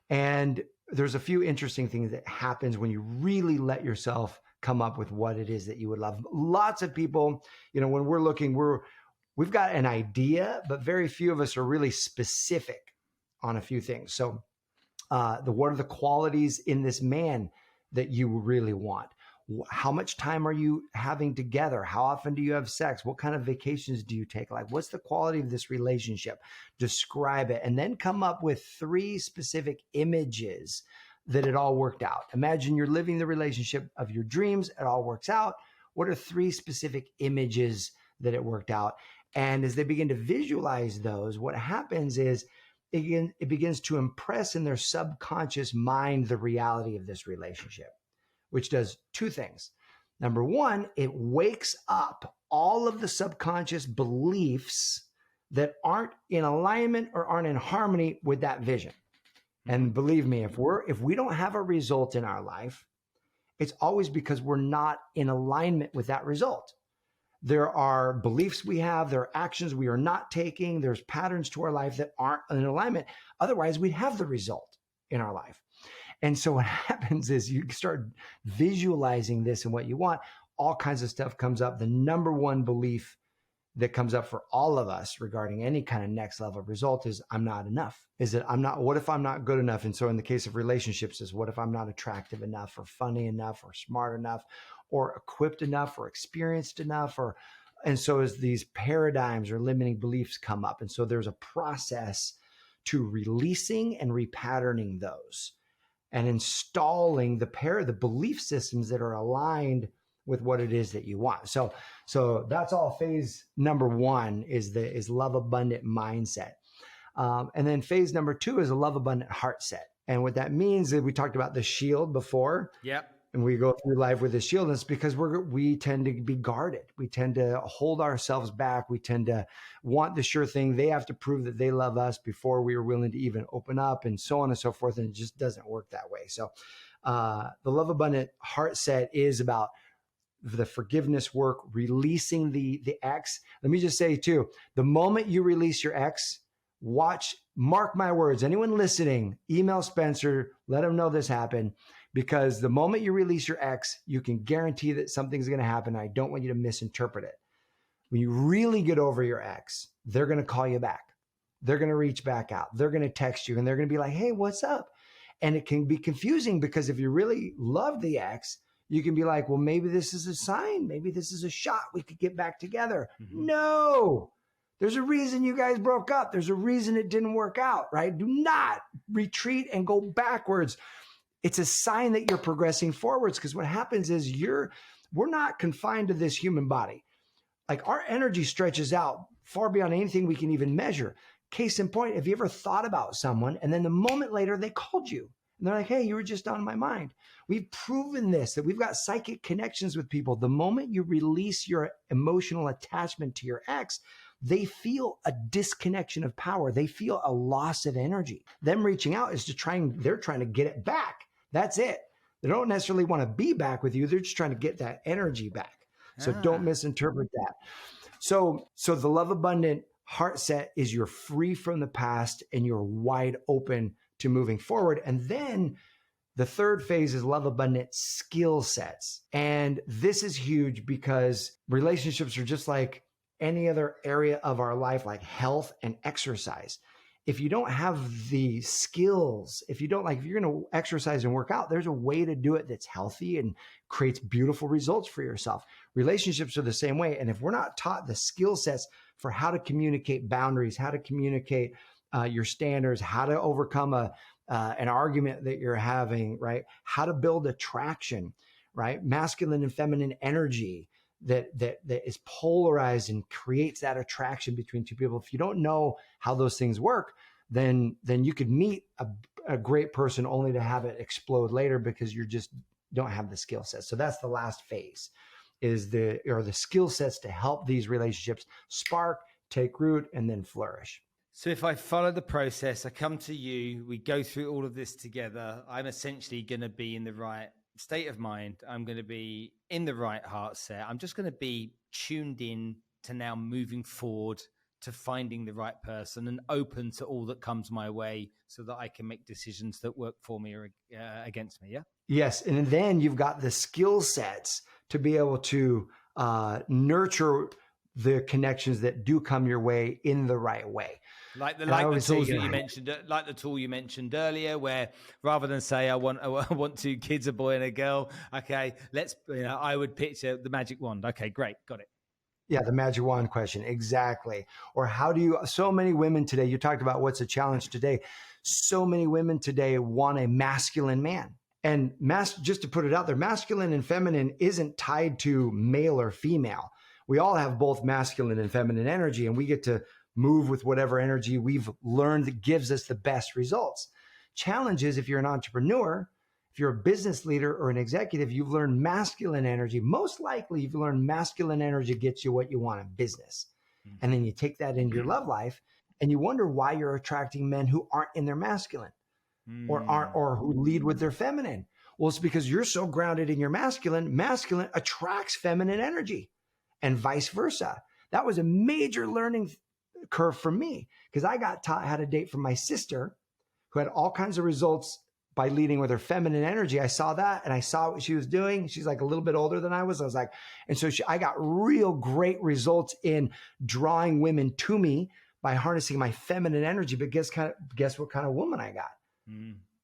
And there's a few interesting things that happens when you really let yourself come up with what it is that you would love. Lots of people, when we're looking, we've got an idea, but very few of us are really specific on a few things. So what are the qualities in this man that you really want? How much time are you having together? How often do you have sex? What kind of vacations do you take? Like, what's the quality of this relationship? Describe it, and then come up with 3 specific images that it all worked out. Imagine you're living the relationship of your dreams. It all works out. What are 3 specific images that it worked out? And as they begin to visualize those, what happens is it begins to impress in their subconscious mind the reality of this relationship, which does 2 things. Number 1, it wakes up all of the subconscious beliefs that aren't in alignment or aren't in harmony with that vision. And believe me, if we don't have a result in our life, it's always because we're not in alignment with that result. There are beliefs we have, there are actions we are not taking, there's patterns to our life that aren't in alignment. Otherwise, we'd have the result in our life. And so what happens is you start visualizing this and what you want, all kinds of stuff comes up. The number 1 belief that comes up for all of us regarding any kind of next level result is I'm not enough. What if I'm not good enough? And so in the case of relationships is what if I'm not attractive enough or funny enough or smart enough or equipped enough or experienced enough? And so as these paradigms or limiting beliefs come up. And so there's a process to releasing and repatterning those and installing the belief systems that are aligned with what it is that you want. So that's all. Phase number 1 is love abundant mindset. And then phase number 2 is a love abundant heart set. And what that means is we talked about the shield before. Yep. And we go through life with a shield. And it's because we tend to be guarded. We tend to hold ourselves back. We tend to want the sure thing. They have to prove that they love us before we are willing to even open up, and so on and so forth. And it just doesn't work that way. So the love abundant heart set is about the forgiveness work, releasing the ex. Let me just say too, the moment you release your ex, mark my words, anyone listening, email Spencer, let him know this happened, because the moment you release your ex, you can guarantee that something's going to happen. I don't want you to misinterpret it. When you really get over your ex, they're going to call you back. They're going to reach back out. They're going to text you and they're going to be like, hey, what's up? And it can be confusing because if you really love the ex, you can be like, well, maybe this is a sign. Maybe this is a shot. We could get back together. Mm-hmm. No, there's a reason you guys broke up. There's a reason it didn't work out, right? Do not retreat and go backwards. It's a sign that you're progressing forwards, because what happens is we're not confined to this human body. Like, our energy stretches out far beyond anything we can even measure. Case in point, have you ever thought about someone and then the moment later they called you and they're like, hey, you were just on my mind? We've proven this, that we've got psychic connections with people. The moment you release your emotional attachment to your ex, they feel a disconnection of power. They feel a loss of energy. Them reaching out is they're trying to get it back. That's it. They don't necessarily want to be back with you. They're just trying to get that energy back. So don't misinterpret that. So the love abundant heart set is you're free from the past and you're wide open to moving forward. And then the third phase is love abundant skill sets. And this is huge because relationships are just like any other area of our life, like health and exercise. If you don't have the skills, if you're going to exercise and work out, there's a way to do it that's healthy and creates beautiful results for yourself. Relationships are the same way. And if we're not taught the skill sets for how to communicate boundaries, how to communicate your standards, how to overcome an argument that you're having, right? How to build attraction, right? Masculine and feminine energy that is polarized and creates that attraction between two people. If you don't know how those things work, then you could meet a great person only to have it explode later because you just don't have the skill sets. So that's the last phase, is the skill sets to help these relationships spark, take root, and then flourish. So if I follow the process, I come to you, we go through all of this together, I'm essentially going to be in the right state of mind. I'm going to be in the right heart set. I'm just going to be tuned in to now moving forward to finding the right person and open to all that comes my way so that I can make decisions that work for me or against me. Yeah. Yes. And then you've got the skill sets to be able to nurture the connections that do come your way in the right way. Like the tools that you mentioned, like the tool you mentioned earlier, where rather than say I want 2 kids, a boy and a girl. Okay, I would picture the magic wand. Okay, great, got it. Yeah, the magic wand question, exactly. Or so many women today, you talked about what's a challenge today. So many women today want a masculine man. And just to put it out there, masculine and feminine isn't tied to male or female. We all have both masculine and feminine energy, and we get to move with whatever energy we've learned that gives us the best results. Challenge is, if you're an entrepreneur, if you're a business leader or an executive, you've learned masculine energy. Most likely, you've learned masculine energy gets you what you want in business. And then you take that into your love life, and you wonder why you're attracting men who aren't in their masculine or who lead with their feminine. Well, it's because you're so grounded in your masculine. Masculine attracts feminine energy, and vice versa. That was a major learning curve for me, because I got taught how to date from my sister, who had all kinds of results by leading with her feminine energy. I saw that, and I saw what she was doing. She's like a little bit older than I was. And so I got real great results in drawing women to me by harnessing my feminine energy. But guess what kind of woman I got?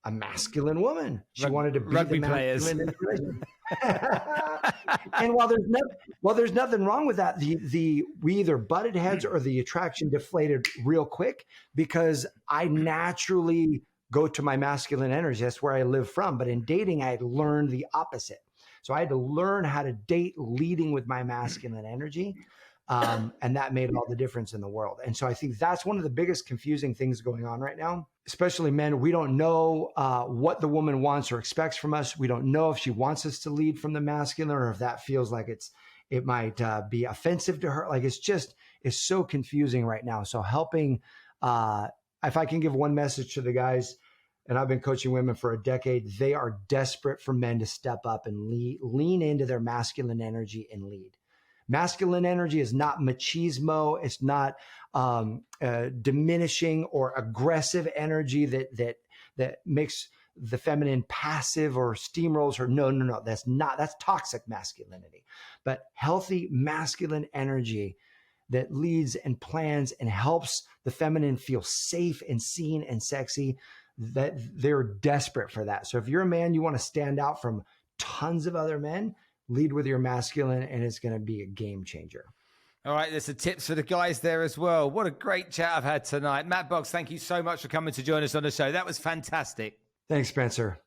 A masculine woman. She wanted to be rugby the players. And while there's nothing wrong with that, we either butted heads or the attraction deflated real quick, because I naturally go to my masculine energy. That's where I live from. But in dating, I had learned the opposite. So I had to learn how to date leading with my masculine energy. And that made all the difference in the world. And so I think that's one of the biggest confusing things going on right now, especially men. We don't know what the woman wants or expects from us. We don't know if she wants us to lead from the masculine, or if that feels like it might be offensive to her. Like, it's so confusing right now. So helping, if I can give one message to the guys, and I've been coaching women for a decade, they are desperate for men to step up and lean into their masculine energy and lead. Masculine energy is not machismo. It's not diminishing or aggressive energy that makes the feminine passive or steamrolls her. No. That's toxic masculinity. But healthy masculine energy that leads and plans and helps the feminine feel safe and seen and sexy, that they're desperate for that. So if you're a man, you want to stand out from tons of other men, lead with your masculine, and it's going to be a game changer. All right, there's some tips for the guys there as well. What a great chat I've had tonight. Matt Boggs, thank you so much for coming to join us on the show. That was fantastic. Thanks, Spencer.